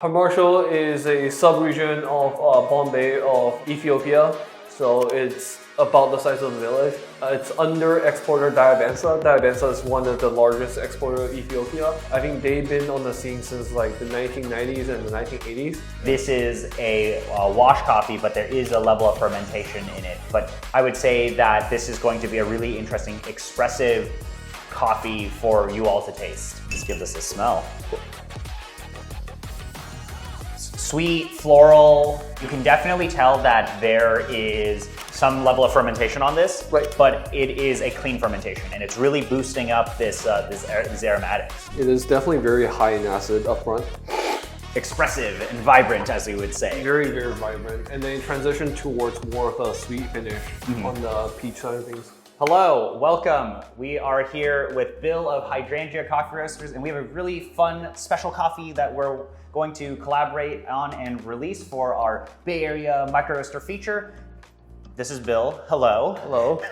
Hamasho is a sub-region of Bombay of Ethiopia, so it's about the size of a village. It's under exporter Dry-Fermented. Dry-Fermented is one of the largest exporters of Ethiopia. I think they've been on the scene since like the 1990s and the 1980s. This is a wash coffee, but there is a level of fermentation in it. But I would say that this is going to be a really interesting, expressive coffee for you all to taste. Just give this a smell. Sweet, floral. You can definitely tell that there is some level of fermentation on this, right? But it is a clean fermentation, and it's really boosting up these aromatics. It is definitely very high in acid up front. Expressive and vibrant, as we would say. Very, very vibrant. And then transition towards more of a sweet finish on the peach side of things. Hello, welcome. We are here with Bill of Hydrangea Coffee Roasters, and we have a really fun special coffee that we're going to collaborate on and release for our Bay Area Microroaster feature. This is Bill. Hello. Hello.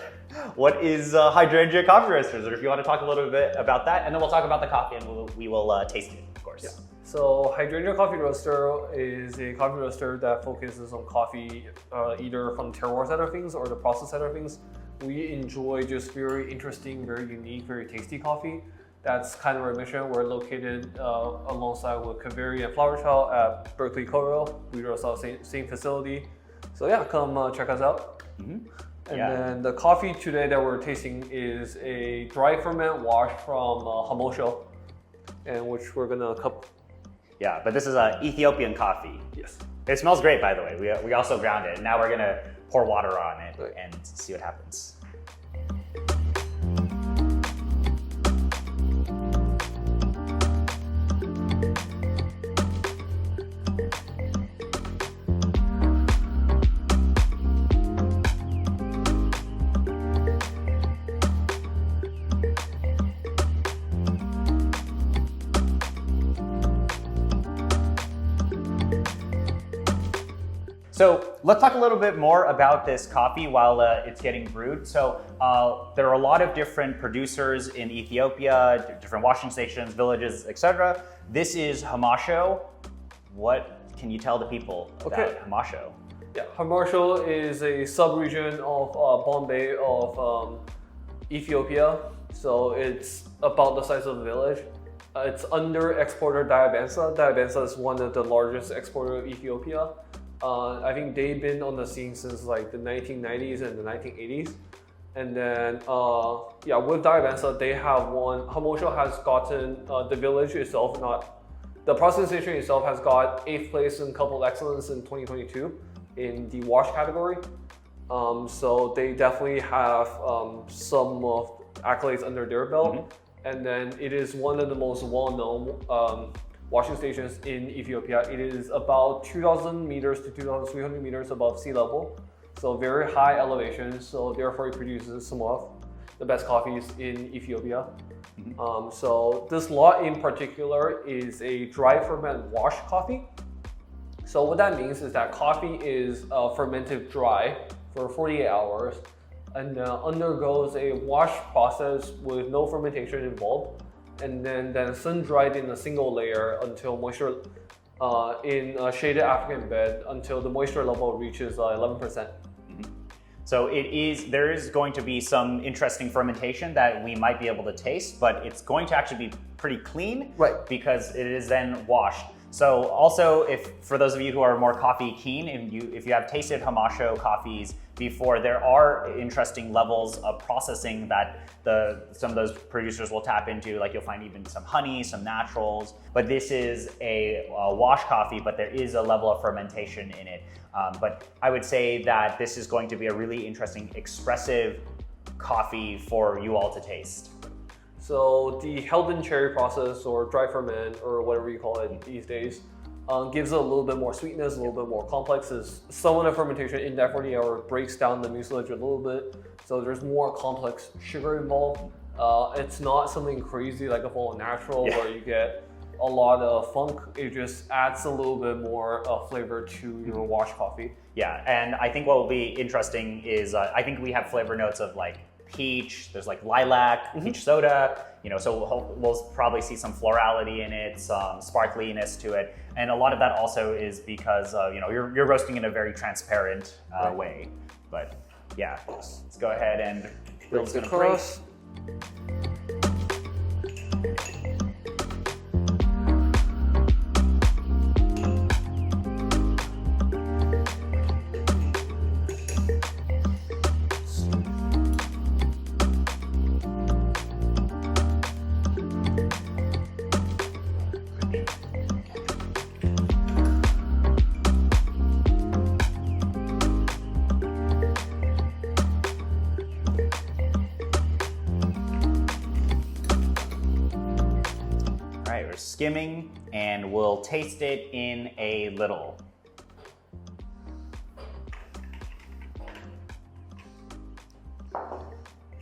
What is Hydrangea Coffee Roasters? Or if you want to talk a little bit about that, and then we'll talk about the coffee and we will taste it, of course. Yeah. So Hydrangea Coffee Roaster is a coffee roaster that focuses on coffee either from terroir side of things or the process side of things. We enjoy just very interesting, very unique, very tasty coffee. That's kind of our mission. We're located alongside with Kaveri and Flower Child at Berkeley Coral. We are also same facility. So yeah, come check us out. And then the coffee today that we're tasting is a dry ferment wash from Hamasho, and which we're gonna cup. Yeah, but this is an Ethiopian coffee. Yes. It smells great, by the way. We also ground it, and now we're gonna pour water on it and see what happens. So let's talk a little bit more about this coffee while it's getting brewed. So there are a lot of different producers in Ethiopia, different washing stations, villages, etc. This is Hamasho. What can you tell the people about Hamasho? Yeah, Hamasho is a sub-region of Bombay of Ethiopia. So it's about the size of a village. It's under exporter Dry-Fermented. Dry-Fermented is one of the largest exporters of Ethiopia. I think they've been on the scene since like the 1990s and the 1980s. And then, with Dry-Fermented, they have won. Hamasho has gotten the village itself, not the process station itself, has got 8th place in Couple Excellence in 2022 in the wash category. So they definitely have some of accolades under their belt. And then it is one of the most well-known washing stations in Ethiopia. It is about 2,000 meters to 2,300 meters above sea level. So very high elevation. So therefore it produces some of the best coffees in Ethiopia. So this lot in particular is a dry fermented washed coffee. So what that means is that coffee is fermented dry for 48 hours and undergoes a wash process with no fermentation involved, and then sun-dried in a single layer until moisture in a shaded African bed until the moisture level reaches 11%. So there is going to be some interesting fermentation that we might be able to taste, but it's going to actually be pretty clean, right? Because it is then washed. So also, for those of you who are more coffee keen, if you have tasted Hamasho coffees before, there are interesting levels of processing that some of those producers will tap into. Like you'll find even some honey, some naturals. But this is a wash coffee, but there is a level of fermentation in it. But I would say that this is going to be a really interesting, expressive coffee for you all to taste. So the Helden cherry process, or dry ferment, or whatever you call it these days, gives it a little bit more sweetness, a little bit more complex. Some of the fermentation in that 40 hour breaks down the mucilage a little bit, so there's more complex sugar involved. It's not something crazy like a full natural where you get a lot of funk. It just adds a little bit more flavor to your wash coffee. Yeah, and I think what will be interesting is I think we have flavor notes of like peach, there's like lilac, peach soda, you know, so we'll probably see some florality in it, some sparkliness to it. And a lot of that also is because, you know, you're roasting in a very transparent way. But yeah, let's go ahead and Bill's gonna press. Skimming, and we'll taste it in a little.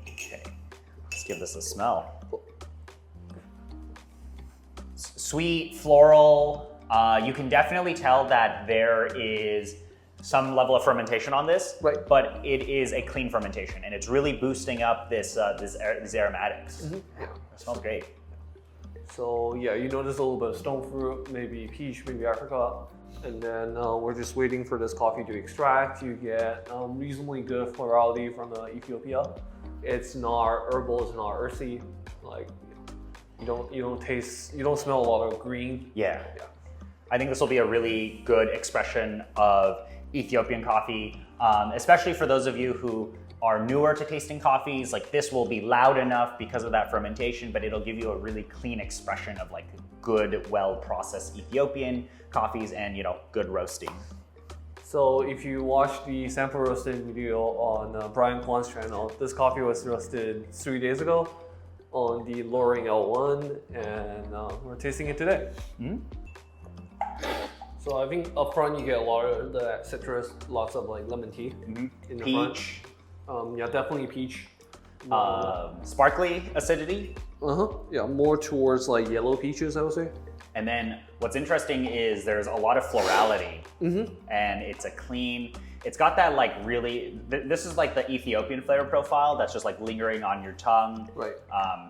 Okay, let's give this a smell. Sweet, floral. You can definitely tell that there is some level of fermentation on this, but it is a clean fermentation, and it's really boosting up these aromatics. Yeah. It smells great. So yeah, you notice a little bit of stone fruit, maybe peach, maybe apricot, and then we're just waiting for this coffee to extract. You get reasonably good florality from Ethiopia. It's not herbal, it's not earthy. Like you don't smell a lot of green. Yeah. I think this will be a really good expression of Ethiopian coffee, especially for those of you who are newer to tasting coffees. Like this will be loud enough because of that fermentation, but it'll give you a really clean expression of like good, well-processed Ethiopian coffees and, you know, good roasting. So if you watch the sample roasting video on Brian Kwan's channel, this coffee was roasted 3 days ago on the Loring L1, and we're tasting it today. So I think up front you get a lot of the citrus, lots of like lemon tea in the front. Yeah, definitely peach. Sparkly acidity. Yeah, more towards like yellow peaches, I would say. And then what's interesting is there's a lot of florality, and it's a clean. It's got that like really. This is like the Ethiopian flavor profile that's just like lingering on your tongue. Right.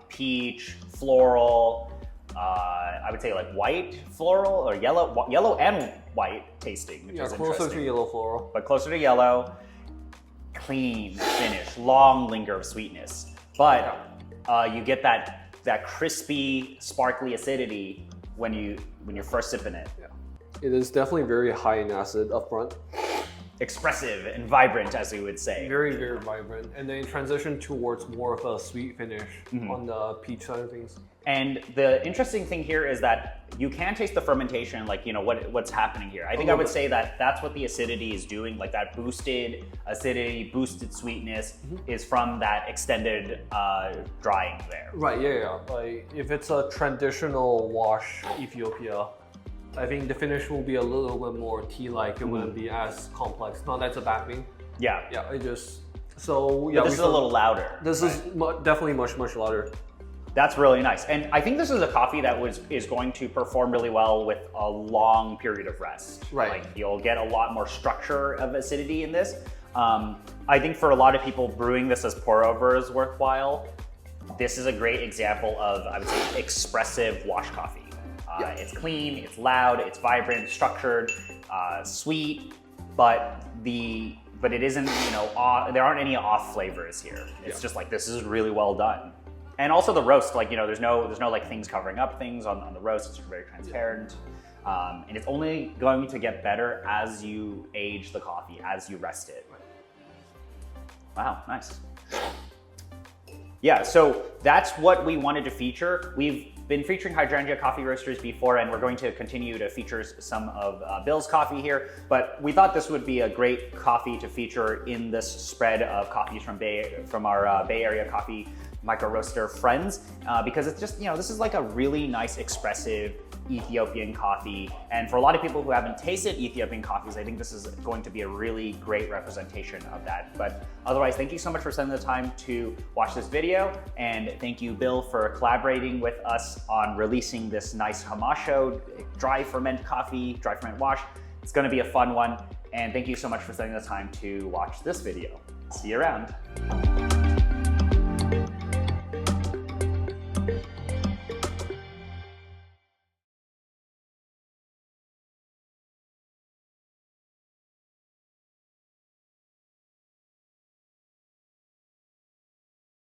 Peach, floral. I would say like white floral or yellow and white tasting, which is interesting. Closer to yellow floral. But closer to yellow. Clean finish, long linger of sweetness, but you get that crispy, sparkly acidity when you're first sipping it. Yeah, it is definitely very high in acid up front. Expressive and vibrant, as we would say. Very, very vibrant, and then transition towards more of a sweet finish on the peach side of things. And the interesting thing here is that you can taste the fermentation, like, you know, what's happening here. I think I would say that that's what the acidity is doing, like that boosted acidity, boosted sweetness is from that extended drying there. Right, yeah. Like if it's a traditional wash Ethiopia, I think the finish will be a little bit more tea-like. It wouldn't be as complex. Not that's a bad thing. Yeah. Yeah, it just, so yeah. But this is a little louder. This is definitely much, much louder. That's really nice. And I think this is a coffee that is going to perform really well with a long period of rest. Right. Like you'll get a lot more structure of acidity in this. I think for a lot of people, brewing this as pour over is worthwhile. This is a great example of, I would say, expressive wash coffee. It's clean, it's loud, it's vibrant, structured, sweet, but it isn't, you know, there aren't any off flavors here. It's just like, this is really well done. And also the roast, like, you know, there's no like things covering up things on the roast. It's very transparent. And it's only going to get better as you age the coffee, as you rest it. Wow, nice. Yeah, so that's what we wanted to feature. We've been featuring Hydrangea coffee roasters before, and we're going to continue to feature some of Bill's coffee here, but we thought this would be a great coffee to feature in this spread of coffees from our Bay Area coffee micro-roaster friends, because it's just, you know, this is like a really nice, expressive Ethiopian coffee. And for a lot of people who haven't tasted Ethiopian coffees, I think this is going to be a really great representation of that. But otherwise, thank you so much for spending the time to watch this video. And thank you, Bill, for collaborating with us on releasing this nice Hamasho dry ferment wash. It's gonna be a fun one. And thank you so much for spending the time to watch this video. See you around.